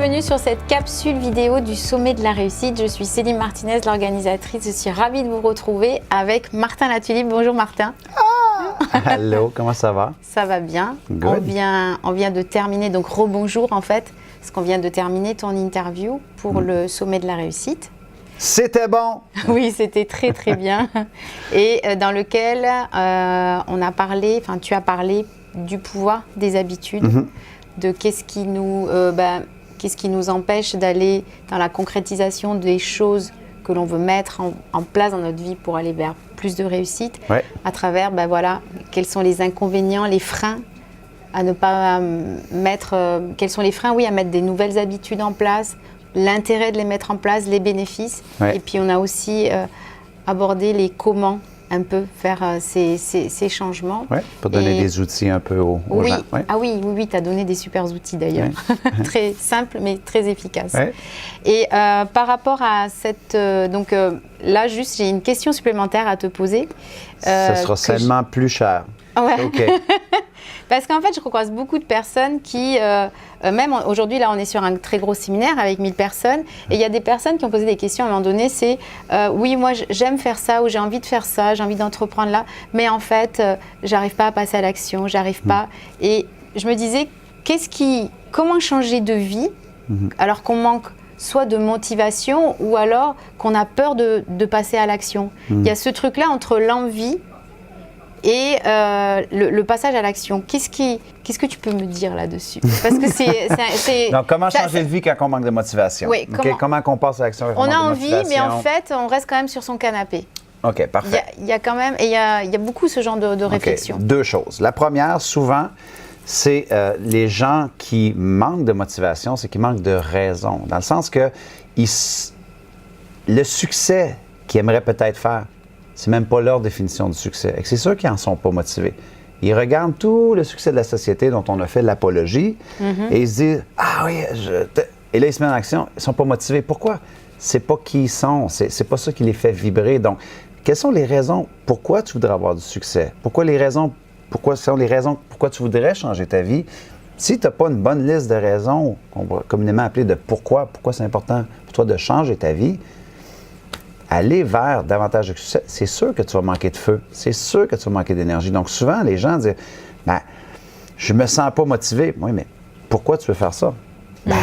bienvenue sur cette capsule vidéo du sommet de la réussite. Je suis Céline Martinez, l'organisatrice. Je suis ravie de vous retrouver avec Martin Latulippe. Bonjour Martin. Allô, comment ça va? Ça va bien. Good. On vient de terminer, donc rebonjour en fait, parce qu'on vient de terminer ton interview pour le sommet de la réussite. C'était bon! Oui, c'était très très bien. Et dans lequel on a parlé, enfin tu as parlé du pouvoir des habitudes, de qu'est-ce qui nous empêche d'aller dans la concrétisation des choses que l'on veut mettre en place dans notre vie pour aller vers plus de réussite, Ouais. à travers, quels sont les inconvénients, les freins à ne pas mettre, quels sont les freins, oui, à mettre des nouvelles habitudes en place, l'intérêt de les mettre en place, les bénéfices. Ouais. Et puis on a aussi abordé les comment, un peu faire ces changements. Ouais, pour donner Et- des outils un peu aux Oui. gens. Ouais. Ah oui, tu as donné des super outils d'ailleurs. Très simples mais très efficaces. Ouais. Et par rapport à cette... là, juste, j'ai une question supplémentaire à te poser. Ça sera que seulement plus cher. Ouais. OK. Parce qu'en fait, je croise beaucoup de personnes qui, même aujourd'hui, là, on est sur un très gros séminaire avec 1000 personnes, et il y a des personnes qui ont posé des questions à un moment donné, c'est oui, moi, j'aime faire ça, ou j'ai envie de faire ça, j'ai envie d'entreprendre là, mais en fait, j'arrive pas à passer à l'action, j'arrive pas. Et je me disais, comment changer de vie alors qu'on manque soit de motivation, ou alors qu'on a peur de passer à l'action. Il y a ce truc-là entre l'envie et le passage à l'action. Qu'est-ce que tu peux me dire là-dessus? Parce que c'est Donc, comment ça- changer de vie quand on manque de motivation? Oui, OK, comment on passe à l'action quand on on manque a de envie, motivation? mais en fait, on reste quand même sur son canapé. OK, parfait. Il y a quand même, et il y a beaucoup ce genre de OK. réflexion. Deux choses. La première, souvent, c'est les gens qui manquent de motivation, c'est qu'ils manquent de raison. Dans le sens que le succès qu'ils aimeraient peut-être faire, c'est même pas leur définition du succès. Et c'est sûr qu'ils n'en sont pas motivés. Ils regardent tout le succès de la société dont on a fait l'apologie et ils se disent « Ah oui, et là, ils se mettent en action. Ils ne sont pas motivés. Pourquoi? C'est pas qui ils sont. C'est pas ça qui les fait vibrer. Donc, quelles sont les raisons pourquoi tu voudrais avoir du succès? Pourquoi tu voudrais changer ta vie? Si tu n'as pas une bonne liste de raisons, qu'on va communément appeler de pourquoi c'est important pour toi de changer ta vie, aller vers davantage de succès, c'est sûr que tu vas manquer de feu. C'est sûr que tu vas manquer d'énergie. Donc, souvent, les gens disent « Ben, je me sens pas motivé. » Oui, mais pourquoi tu veux faire ça? Ben,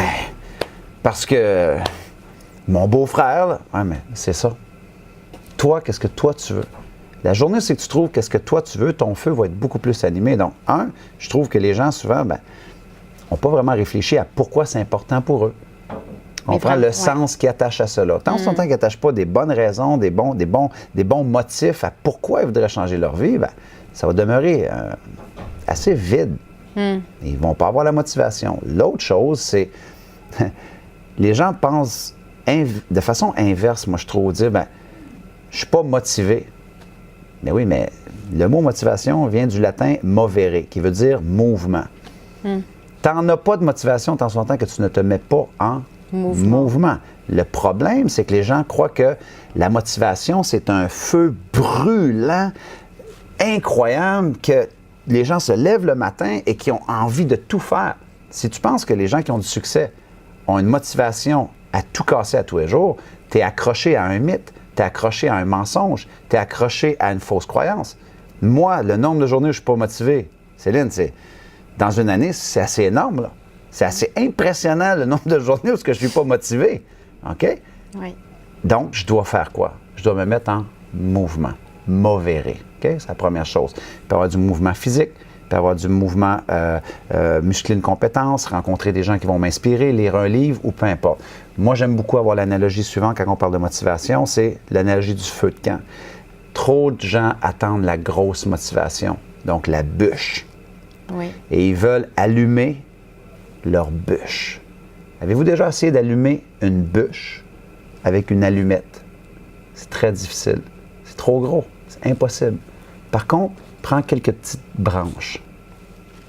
parce que mon beau-frère, là, ouais, mais c'est ça. Toi, qu'est-ce que toi tu veux? La journée, c'est que tu trouves qu'est-ce que toi tu veux, ton feu va être beaucoup plus animé. Donc, je trouve que les gens, souvent, n'ont pas vraiment réfléchi à pourquoi c'est important pour eux. On prend le sens qui attache à cela. Tant qu'ils n'attachent pas des bonnes raisons, des bons motifs à pourquoi ils voudraient changer leur vie, ça va demeurer assez vide. Ils ne vont pas avoir la motivation. L'autre chose, c'est les gens pensent de façon inverse, moi je trouve, dire, je ne suis pas motivé. Mais oui, mais le mot motivation vient du latin movere, qui veut dire mouvement. Tu n'en as pas de motivation tant longtemps que tu ne te mets pas en mouvement. Le problème, c'est que les gens croient que la motivation, c'est un feu brûlant, incroyable, que les gens se lèvent le matin et qui ont envie de tout faire. Si tu penses que les gens qui ont du succès ont une motivation à tout casser à tous les jours, tu es accroché à un mythe, tu es accroché à un mensonge, tu es accroché à une fausse croyance. Moi, le nombre de journées où je ne suis pas motivé, Céline, dans une année, c'est assez énorme, là. C'est assez impressionnant le nombre de journées où je ne suis pas motivé. OK? Oui. Donc, je dois faire quoi? Je dois me mettre en mouvement. Movere. OK? C'est la première chose. Il peut y avoir du mouvement physique, il peut y avoir du mouvement muscler une compétence, rencontrer des gens qui vont m'inspirer, lire un livre ou peu importe. Moi, j'aime beaucoup avoir l'analogie suivante quand on parle de motivation, c'est l'analogie du feu de camp. Trop de gens attendent la grosse motivation, donc la bûche. Oui. Et ils veulent allumer leur bûche. Avez-vous déjà essayé d'allumer une bûche avec une allumette? C'est très difficile. C'est trop gros. C'est impossible. Par contre, prends quelques petites branches.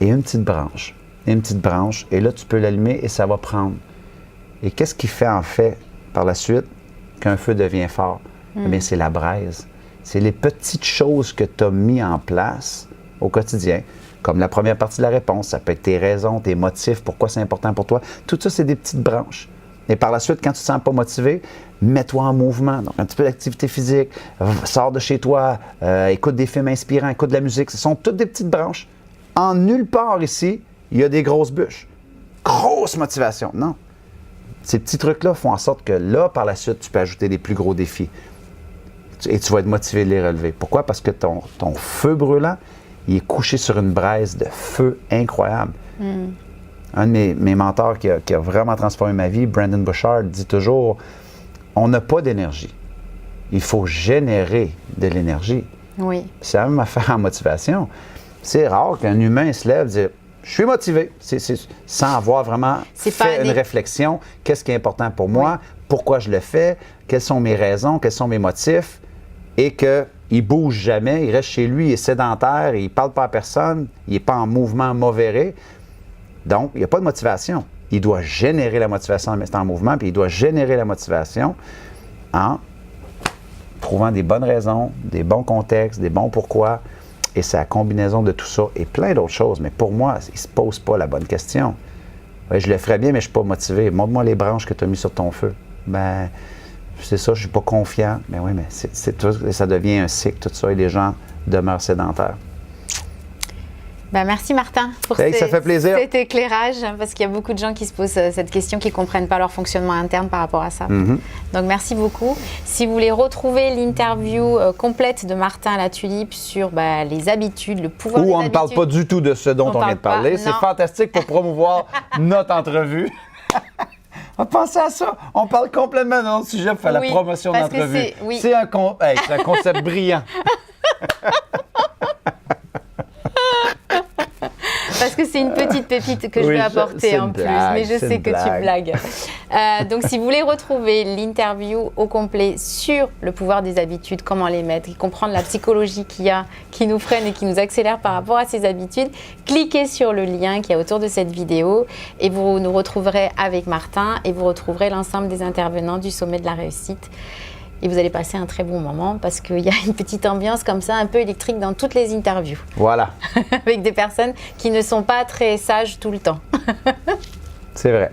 Et une petite branche. Et une petite branche. Et là, tu peux l'allumer et ça va prendre. Et qu'est-ce qui fait en fait, par la suite, qu'un feu devient fort? Eh bien, c'est la braise. C'est les petites choses que tu as mis en place au quotidien, comme la première partie de la réponse. Ça peut être tes raisons, tes motifs, pourquoi c'est important pour toi. Tout ça, c'est des petites branches. Et par la suite, quand tu ne te sens pas motivé, mets-toi en mouvement. Donc, un petit peu d'activité physique, sors de chez toi, écoute des films inspirants, écoute de la musique. Ce sont toutes des petites branches. En nulle part ici, il y a des grosses bûches. Grosse motivation. Non. Ces petits trucs-là font en sorte que là, par la suite, tu peux ajouter des plus gros défis. Et tu vas être motivé de les relever. Pourquoi? Parce que ton feu brûlant, il est couché sur une braise de feu incroyable. Un de mes mentors qui a vraiment transformé ma vie, Brandon Bouchard, dit toujours, on n'a pas d'énergie. Il faut générer de l'énergie. Oui. C'est la même affaire en motivation. C'est rare qu'un humain se lève et dise « je suis motivé », sans avoir vraiment fait une réflexion. Qu'est-ce qui est important pour moi? Pourquoi je le fais? Quelles sont mes raisons? Quels sont mes motifs? Et qu'il ne bouge jamais, il reste chez lui, il est sédentaire, il ne parle pas à personne, il n'est pas en mouvement modéré. Donc, il n'y a pas de motivation. Il doit générer la motivation en restant en mouvement, puis il doit générer la motivation en trouvant des bonnes raisons, des bons contextes, des bons pourquoi. Et c'est la combinaison de tout ça et plein d'autres choses. Mais pour moi, il ne se pose pas la bonne question. Ouais, je le ferais bien, mais je ne suis pas motivé. Montre-moi les branches que tu as mis sur ton feu. Ben, c'est ça, je ne suis pas confiant. Mais oui, mais ça devient un cycle, tout ça, et les gens demeurent sédentaires. Ben merci Martin pour ça fait plaisir. Cet éclairage, parce qu'il y a beaucoup de gens qui se posent cette question, qui ne comprennent pas leur fonctionnement interne par rapport à ça. Donc merci beaucoup. Si vous voulez retrouver l'interview complète de Martin Latulippe sur les habitudes, le pouvoir des habitudes. Où on ne parle pas du tout de ce dont on vient de parler. C'est fantastique pour promouvoir notre entrevue. On va penser à ça. On parle complètement d'un autre sujet pour faire la promotion de l'entrevue. C'est un concept brillant. Parce que c'est une petite pépite que je vais apporter en plus, mais je sais que tu blagues. Donc, si vous voulez retrouver l'interview au complet sur le pouvoir des habitudes, comment les mettre, et comprendre la psychologie qu'il y a, qui nous freine et qui nous accélère par rapport à ces habitudes, cliquez sur le lien qui est autour de cette vidéo et vous nous retrouverez avec Martin et vous retrouverez l'ensemble des intervenants du Sommet de la Réussite. Et vous allez passer un très bon moment parce qu'il y a une petite ambiance comme ça, un peu électrique dans toutes les interviews. Voilà. Avec des personnes qui ne sont pas très sages tout le temps. C'est vrai.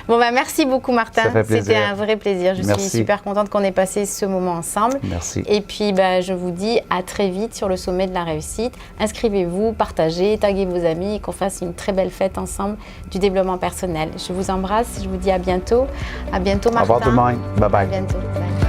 Bon, merci beaucoup Martin. Ça fait plaisir. C'était un vrai plaisir. Je suis super contente qu'on ait passé ce moment ensemble. Merci. Et puis, je vous dis à très vite sur le Sommet de la Réussite. Inscrivez-vous, partagez, taguez vos amis et qu'on fasse une très belle fête ensemble du développement personnel. Je vous embrasse. Je vous dis à bientôt. À bientôt Martin. Au revoir tout le monde. Bye bye. À bientôt. Bye.